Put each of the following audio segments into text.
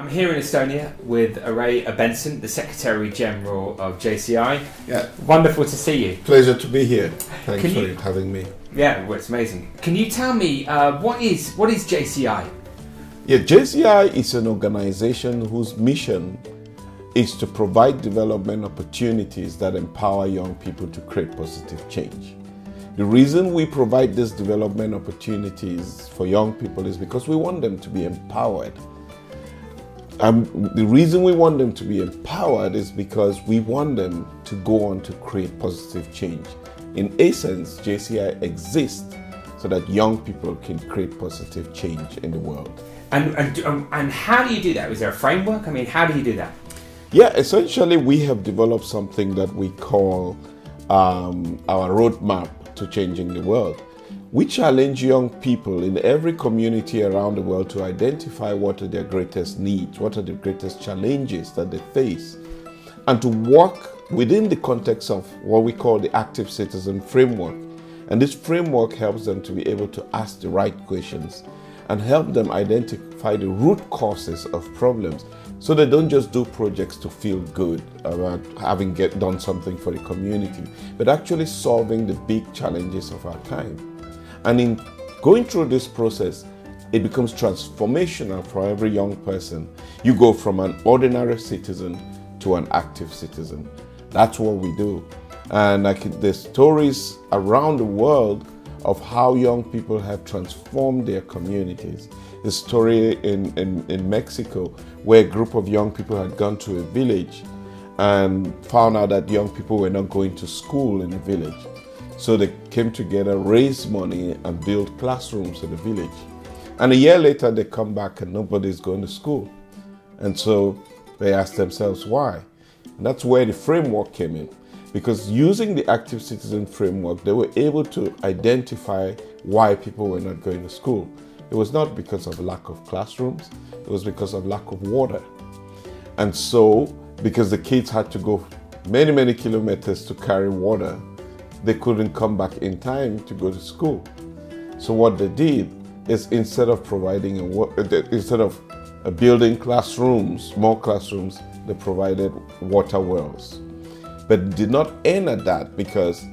I'm here in Estonia with Arrey Obenson, the Secretary General of JCI. Yeah. Wonderful to see you. Pleasure to be here. Thanks for having me. Yeah, well, it's amazing. Can you tell me what is JCI? Yeah, JCI is an organization whose mission is to provide development opportunities that empower young people to create positive change. The reason we provide these development opportunities for young people is because we want them to be empowered. The reason we want them to be empowered is because we want them to go on to create positive change. In essence, JCI exists so that young people can create positive change in the world. And how do you do that? Is there a framework? I mean, how do you do that? Yeah, essentially we have developed something that we call our roadmap to changing the world. We challenge young people in every community around the world to identify what are their greatest needs, what are the greatest challenges that they face, and to work within the context of what we call the active citizen framework. And this framework helps them to be able to ask the right questions and help them identify the root causes of problems, so they don't just do projects to feel good about having done something for the community, but actually solving the big challenges of our time. And in going through this process, it becomes transformational for every young person. You go from an ordinary citizen to an active citizen. That's what we do. And there's stories around the world of how young people have transformed their communities. A story in Mexico where a group of young people had gone to a village and found out that young people were not going to school in the village. So they came together, raised money, and built classrooms in the village. And a year later, they come back and nobody's going to school. And so they asked themselves why. And that's where the framework came in. Because using the active citizen framework, they were able to identify why people were not going to school. It was not because of lack of classrooms, it was because of lack of water. And so, because the kids had to go many, many kilometers to carry water, they couldn't come back in time to go to school. So what they did is instead of building classrooms, more classrooms, they provided water wells. But it did not end at that, because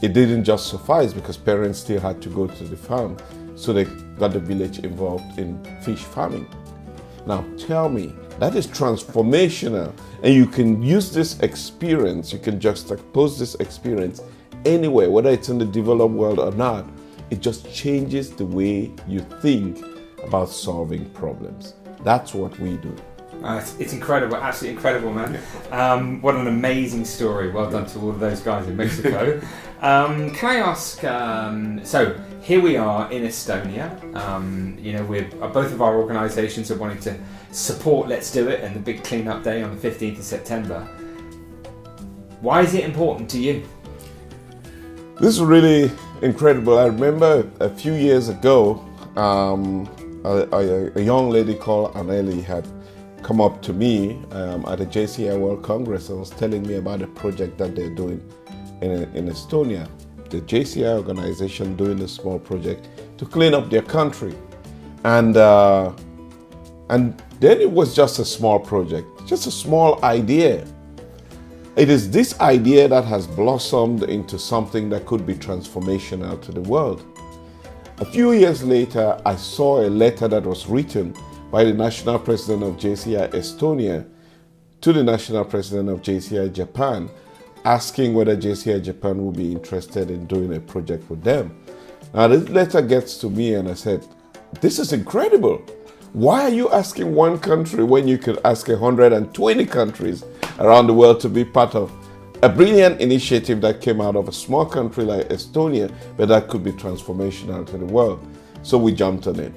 it didn't just suffice, because parents still had to go to the farm. So they got the village involved in fish farming. Now tell me, that is transformational, and you can use this experience, you can juxtapose this experience anywhere, whether it's in the developed world or not. It just changes the way you think about solving problems. That's what we do. It's incredible, absolutely incredible, man. What an amazing story. Well done to all of those guys in Mexico. Can I ask, so here we are in Estonia. Both of our organisations are wanting to support Let's Do It and the big clean-up day on the 15th of September. Why is it important to you? This is really incredible. I remember a few years ago, a young lady called Anneli had come up to me at a JCI World Congress and was telling me about a project that they're doing in Estonia. The JCI organization doing a small project to clean up their country. And then it was just a small project, just a small idea. It is this idea that has blossomed into something that could be transformational to the world. A few years later, I saw a letter that was written by the National President of JCI Estonia to the National President of JCI Japan, asking whether JCI Japan would be interested in doing a project with them. Now this letter gets to me and I said, this is incredible. Why are you asking one country when you could ask 120 countries around the world to be part of a brilliant initiative that came out of a small country like Estonia, but that could be transformational to the world? So we jumped on it.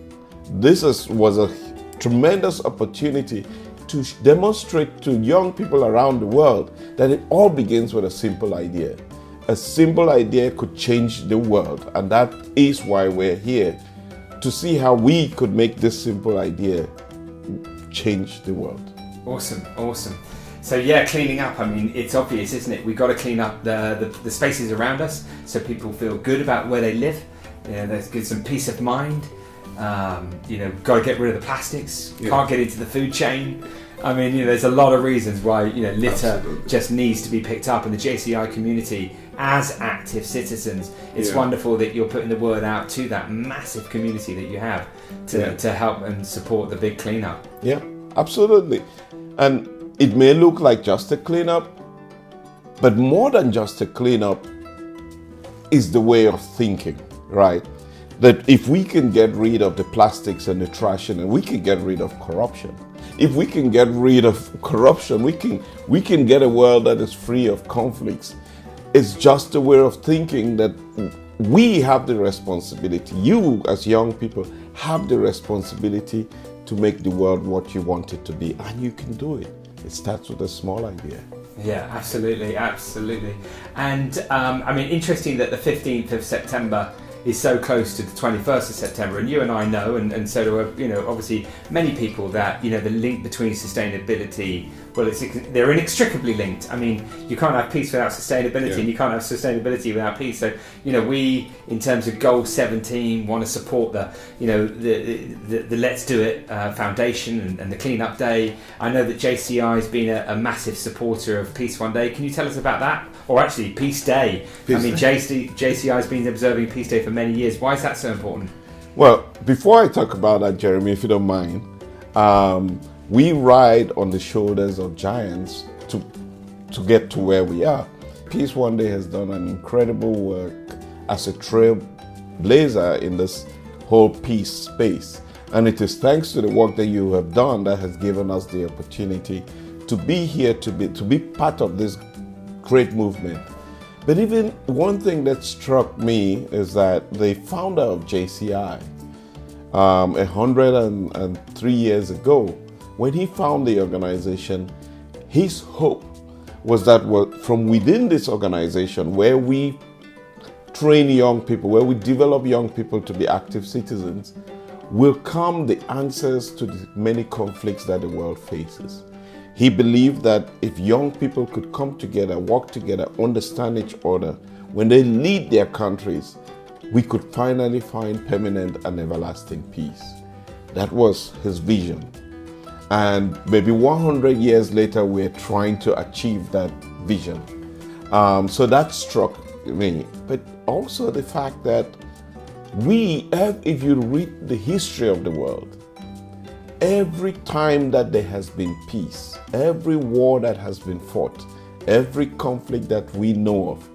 This was a tremendous opportunity to demonstrate to young people around the world that it all begins with a simple idea. A simple idea could change the world, and that is why we're here, to see how we could make this simple idea change the world. Awesome. So yeah, cleaning up, I mean, it's obvious, isn't it? We've got to clean up the spaces around us so people feel good about where they live. That gives them peace of mind. got to get rid of the plastics, can't get into the food chain. I mean, there's a lot of reasons why, litter just needs to be picked up in the JCI community as active citizens. It's wonderful that you're putting the word out to that massive community that you have to help and support the big cleanup. Yeah, absolutely. And it may look like just a cleanup, but more than just a cleanup is the way of thinking, right? That if we can get rid of the plastics and the trash, and we can get rid of corruption. If we can get rid of corruption, we can get a world that is free of conflicts. It's just a way of thinking that we have the responsibility. You, as young people, have the responsibility to make the world what you want it to be, and you can do it. It starts with a small idea. Yeah, absolutely. And interesting that the 15th of September is so close to the 21st of September, and you and I know, and so do obviously many people, that the link between sustainability, they're inextricably linked. I mean, you can't have peace without sustainability, and you can't have sustainability without peace. So we, in terms of Goal 17, want to support the Let's Do It Foundation and the Clean Up Day. I know that JCI has been a massive supporter of Peace One Day. Can you tell us about that? Or actually, Peace Day. JCI has been observing Peace Day for many years. Why is that so important? Well, before I talk about that, Jeremy, if you don't mind, we ride on the shoulders of giants to get to where we are. Peace One Day has done an incredible work as a trailblazer in this whole peace space. And it is thanks to the work that you have done that has given us the opportunity to be here, to be part of this great movement. But even one thing that struck me is that the founder of JCI, 103 years ago, when he found the organization, his hope was that from within this organization, where we train young people, where we develop young people to be active citizens, will come the answers to the many conflicts that the world faces. He believed that if young people could come together, work together, understand each other, when they lead their countries, we could finally find permanent and everlasting peace. That was his vision. And maybe 100 years later, we're trying to achieve that vision. So that struck me. But also the fact that if you read the history of the world, every time that there has been peace, every war that has been fought, every conflict that we know of,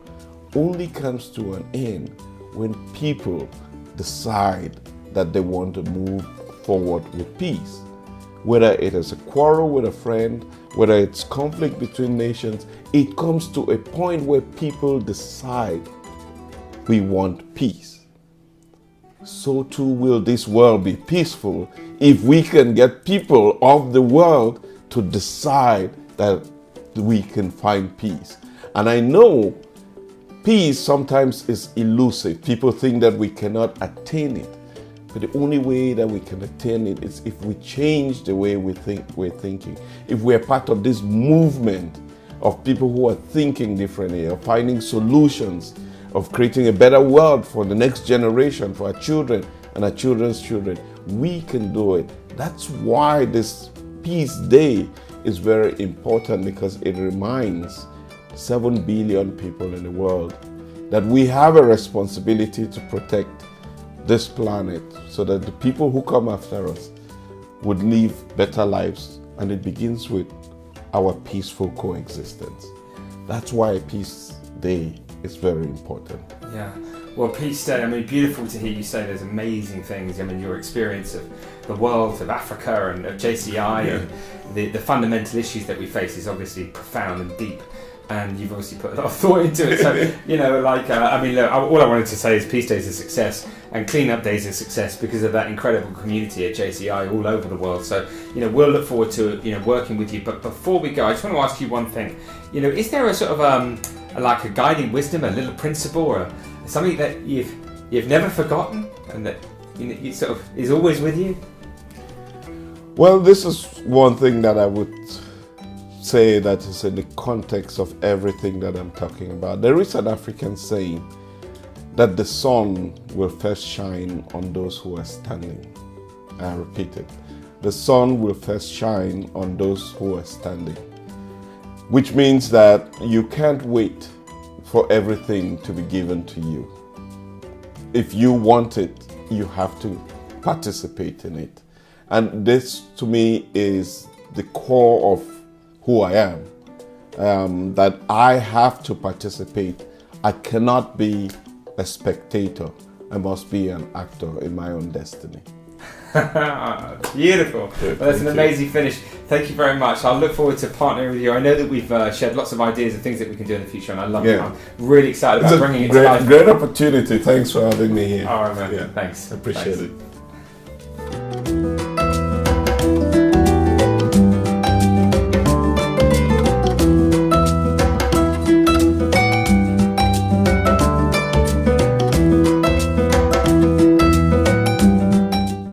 only comes to an end when people decide that they want to move forward with peace. Whether it is a quarrel with a friend, whether it's conflict between nations, it comes to a point where people decide we want peace. So too will this world be peaceful if we can get people of the world to decide that we can find peace. And I know peace sometimes is elusive. People think that we cannot attain it. But the only way that we can attain it is if we change the way we're thinking. If we're part of this movement of people who are thinking differently, of finding solutions, of creating a better world for the next generation, for our children and our children's children, we can do it. That's why this Peace Day is very important, because it reminds 7 billion people in the world that we have a responsibility to protect this planet so that the people who come after us would live better lives. And it begins with our peaceful coexistence. That's why Peace Day is very important. Yeah. Well, Peace Day, beautiful to hear you say those amazing things. Your experience of the world, of Africa and of JCI, and the fundamental issues that we face is obviously profound and deep. And you've obviously put a lot of thought into it. So, look, all I wanted to say is Peace Day is a success and Clean Up Day is a success because of that incredible community at JCI all over the world. So, we'll look forward to, working with you. But before we go, I just want to ask you one thing. Is there a sort of, a guiding wisdom, a little principle, or something that you've never forgotten and that you sort of is always with you? Well, this is one thing that I would say that is in the context of everything that I'm talking about. There is an African saying that the sun will first shine on those who are standing. I repeat it. The sun will first shine on those who are standing. Which means that you can't wait for everything to be given to you. If you want it, you have to participate in it. And this, to me, is the core of who I am. That I have to participate. I cannot be a spectator. I must be an actor in my own destiny. Beautiful. Well, that's an amazing finish. Thank you very much. I'll look forward to partnering with you. I know that we've shared lots of ideas and things that we can do in the future, and I love it. I'm really excited about bringing it to life. Great opportunity. Thanks for having me here. All right, man. Thanks. I appreciate it.